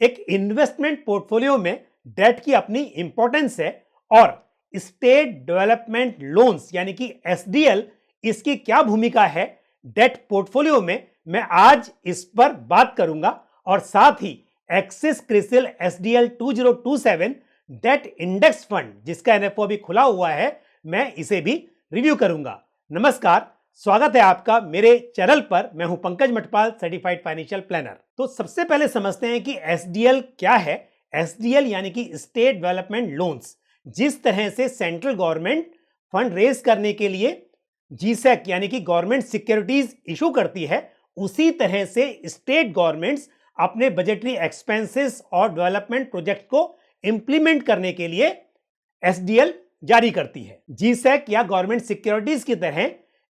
एक investment portfolio में date की अपनी इंपॉर्टेंस है और स्टेट डेवलपमेंट लोन्स यानी कि एसडीएल इसकी क्या भूमिका है डेट पोर्टफोलियो में, मैं आज इस पर बात करूंगा। और साथ ही Axis CRISIL SDL 2027 debt index fund जिसका एनएफओ भी खुला हुआ है, मैं इसे भी रिव्यू करूंगा। नमस्कार, स्वागत है आपका मेरे चैनल पर। मैं हूं Pankaj Matpal, certified financial planner. तो सबसे पहले समझते हैं कि एसडीएल क्या है। एसडीएल यानी कि स्टेट डेवलपमेंट लोन्स। जिस तरह से सेंट्रल गवर्नमेंट फंड रेज करने के लिए जीसैक यानी कि गवर्नमेंट सिक्योरिटीज इशू करती है, उसी तरह से स्टेट गवर्नमेंट्स अपने बजटरी एक्सपेंसेस और डेवलपमेंट प्रोजेक्ट को इंप्लीमेंट करने के लिए एसडीएल जारी करती है। जीसैक या गवर्नमेंट सिक्योरिटीज की तरह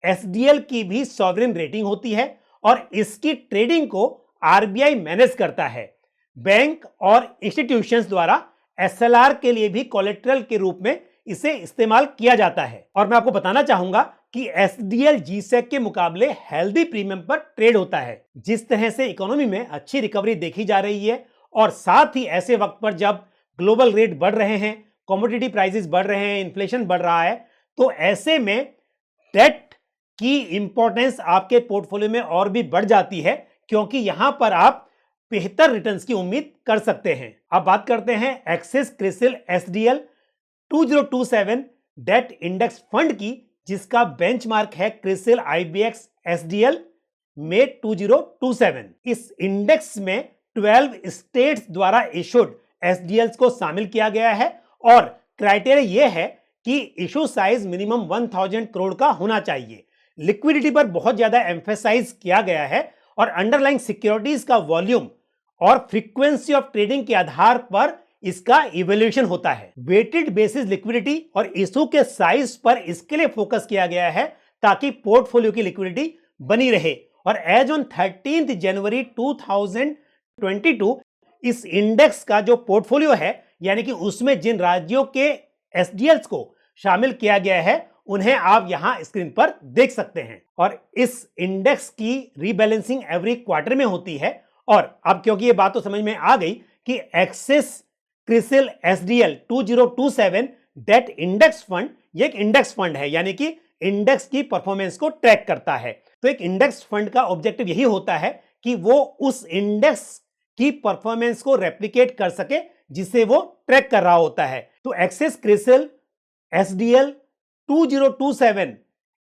एसडीएल की भी सॉवरेन रेटिंग होती है और इसकी ट्रेडिंग को आरबीआई मैनेज करता है। बैंक और इंस्टीट्यूशंस द्वारा एसएलआर के लिए भी कोलेटरल के रूप में इसे इस्तेमाल किया जाता है। और मैं आपको बताना चाहूंगा कि एसडीएल जीसैक के मुकाबले हेल्दी प्रीमियम पर ट्रेड होता है। जिस तरह से इकोनॉमी में अच्छी रिकवरी देखी जा रही है और साथ ही ऐसे वक्त पर जब ग्लोबल रेट बढ़ रहे हैं, कमोडिटी प्राइसेस बढ़ रहे हैं, इन्फ्लेशन बढ़ रहा है, तो ऐसे में डेट की इंपॉर्टेंस आपके पोर्टफोलियो में और भी बढ़ जाती है, क्योंकि यहां पर आप बेहतर रिटर्न्स की उम्मीद कर सकते हैं। अब बात करते हैं Axis CRISIL SDL 2027 debt index fund की, जिसका बेंचमार्क है क्रिसिल आईबीएक्स एसडीएल में 2027। इस इंडेक्स में 12 स्टेट्स द्वारा इशूड एसडीएल्स को शामिल किया गया है और क्राइटेरिया यह है कि इशू साइज मिनिमम 1000 करोड़ का होना चाहिए। लिक्विडिटी पर बहुत ज्यादा एम्फेसाइज किया गया है और अंडरलाइंग सिक्योरिटीज का वॉल्यूम और फ्रीक्वेंसी ऑफ ट्रेडिंग के आधार पर इसका इवैल्यूएशन होता है। वेटेड बेसिस लिक्विडिटी और इशू के साइज पर इसके लिए फोकस किया गया है ताकि पोर्टफोलियो की लिक्विडिटी बनी रहे। और एज ऑन 13 जनवरी 2022 इस इंडेक्स का जो पोर्टफोलियो है, यानी कि उसमें जिन राज्यों के एसडीएल्स को शामिल किया गया है, उन्हें आप यहां स्क्रीन पर देख सकते हैं। और इस इंडेक्स की रीबैलेंसिंग एवरी क्वार्टर में होती है। और अब क्योंकि ये बात तो समझ में आ गई कि Axis CRISIL SDL 2027 debt index fund ये एक इंडेक्स फंड है, यानी कि इंडेक्स की परफॉर्मेंस को ट्रैक करता है। तो एक इंडेक्स फंड का ऑब्जेक्टिव यही होता है कि वो उस इंडेक्स की परफॉर्मेंस को रेप्लिकेट कर सके जिसे वो ट्रैक कर रहा होता है। तो Axis CRISIL SDL 2027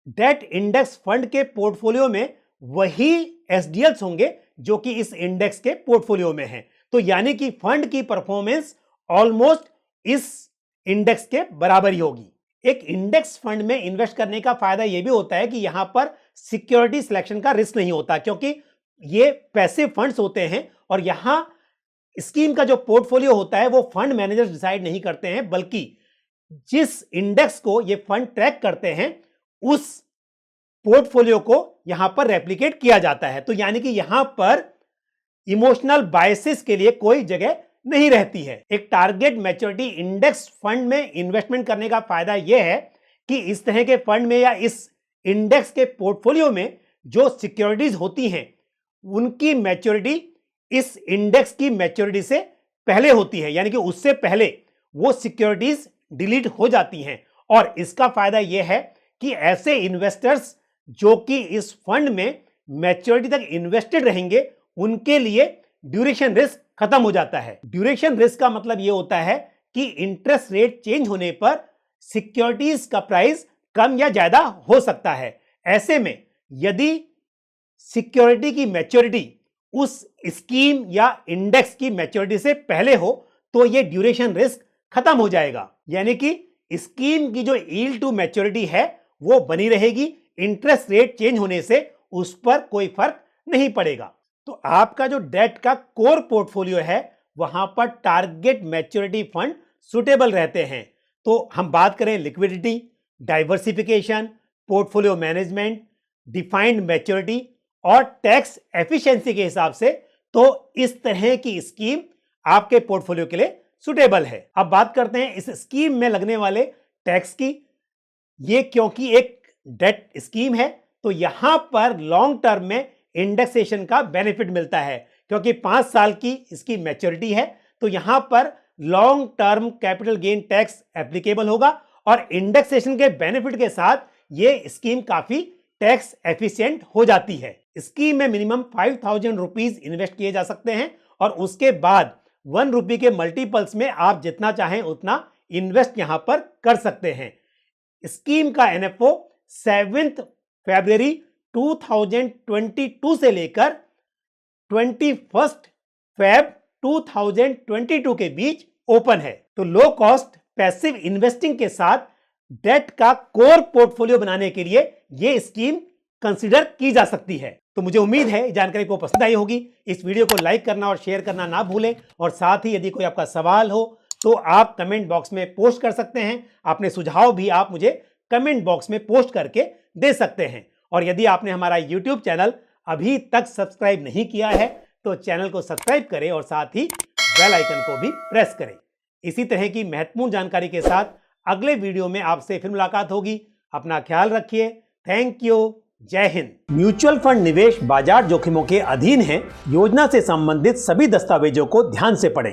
debt index fund के पोर्टफोलियो में वही एसडीएल्स होंगे जो कि इस इंडेक्स के पोर्टफोलियो में हैं। तो यानी कि फंड की परफॉर्मेंस ऑलमोस्ट इस इंडेक्स के बराबर ही होगी। एक इंडेक्स फंड में इन्वेस्ट करने का फायदा यह भी होता है कि यहां पर सिक्योरिटी सिलेक्शन का रिस्क नहीं होता, क्योंकि ये पैसिव फंड्स होते हैं और यहां स्कीम का जो पोर्टफोलियो होता है वो फंड मैनेजर्स डिसाइड नहीं करते हैं, बल्कि जिस इंडेक्स को ये फंड ट्रैक करते हैं उस पोर्टफोलियो को यहां पर रेप्लिकेट किया जाता है। तो यानी कि यहां पर इमोशनल बायसेस के लिए कोई जगह नहीं रहती है। एक टारगेट मैच्योरिटी इंडेक्स फंड में इन्वेस्टमेंट करने का फायदा यह है कि इस तरह के फंड में या इस इंडेक्स के पोर्टफोलियो में जो सिक्योरिटीज होती हैं उनकी मैच्योरिटी इस इंडेक्स की मैच्योरिटी से पहले होती है, यानी कि उससे पहले वो सिक्योरिटीज डिलीट हो जाती हैं। और इसका फायदा यह है कि ऐसे इन्वेस्टर्स जो कि इस फंड में मैच्योरिटी तक इन्वेस्टेड रहेंगे, उनके लिए ड्यूरेशन रिस्क खत्म हो जाता है। ड्यूरेशन रिस्क का मतलब यह होता है कि इंटरेस्ट रेट चेंज होने पर सिक्योरिटीज का प्राइस कम या ज्यादा हो सकता है। ऐसे में यदि सिक्योरिटी की मैच्योरिटी उस स्कीम या इंडेक्स की मैच्योरिटी से पहले हो तो यह ड्यूरेशन रिस्क खत्म हो जाएगा, यानी कि स्कीम की जो यील्ड टू मैच्योरिटी है वो बनी रहेगी। इंटरेस्ट रेट चेंज होने से उस पर कोई फर्क नहीं पड़ेगा। तो आपका जो डेट का कोर पोर्टफोलियो है वहां पर टारगेट मैच्योरिटी फंड सुटेबल रहते हैं। तो हम बात करें liquidity, diversification, portfolio management, defined maturity और टैक्स एफिशिएंसी के हिसाब से, तो इस तरह की स्कीम आपके पोर्टफोलियो के लिए सुटेबल है। अब बात करते हैं इस स्कीम में लगने वाले टैक्स की। ये क्योंकि एक डेट स्कीम है तो यहां पर लॉन्ग टर्म में इंडेक्सेशन का बेनिफिट मिलता है, क्योंकि 5 साल की इसकी मैच्योरिटी है, तो यहां पर long term capital gain tax applicable होगा और इंडेक्सेशन के बेनिफिट के साथ ये स्कीम काफी टैक्स एफिशिएंट हो जाती है। स्कीम में मिनिमम 5,000 रुपीज इन्वेस्ट किए जा सकते हैं और उसके बाद 1 रुपये के मल्टीपल्स में आप जितना चाहें उतना इन्वेस्ट यहां पर कर सकते हैं। स्कीम का एनएफओ 7 फरवरी 2022 से लेकर 21 फेब 2022 के बीच ओपन है। तो लो कॉस्ट पैसिव इन्वेस्टिंग के साथ डेट का कोर पोर्टफोलियो बनाने के लिए यह स्कीम कंसीडर की जा सकती है। तो मुझे उम्मीद है जानकारी को पसंद आई होगी। इस वीडियो को लाइक करना और शेयर करना ना भूलें और साथ ही यदि कोई आपका सवाल हो तो आप कमेंट बॉक्स में पोस्ट कर सकते हैं। अपने सुझाव भी आप मुझे कमेंट बॉक्स में पोस्ट करके दे सकते हैं। और यदि आपने हमारा यूट्यूब चैनल अभी तक सब्सक्राइब नहीं किया है तो चैनल को सब्सक्राइब करें और साथ ही बेल आइकन को भी प्रेस करें। इसी तरह की महत्वपूर्ण जानकारी के साथ अगले वीडियो में आपसे फिर मुलाकात होगी। अपना ख्याल रखिए। Thank you. जय हिंद। म्यूचुअल फंड निवेश बाजार जोखिमों के अधीन है। योजना से संबंधित सभी दस्तावेजों को ध्यान से पढ़ें।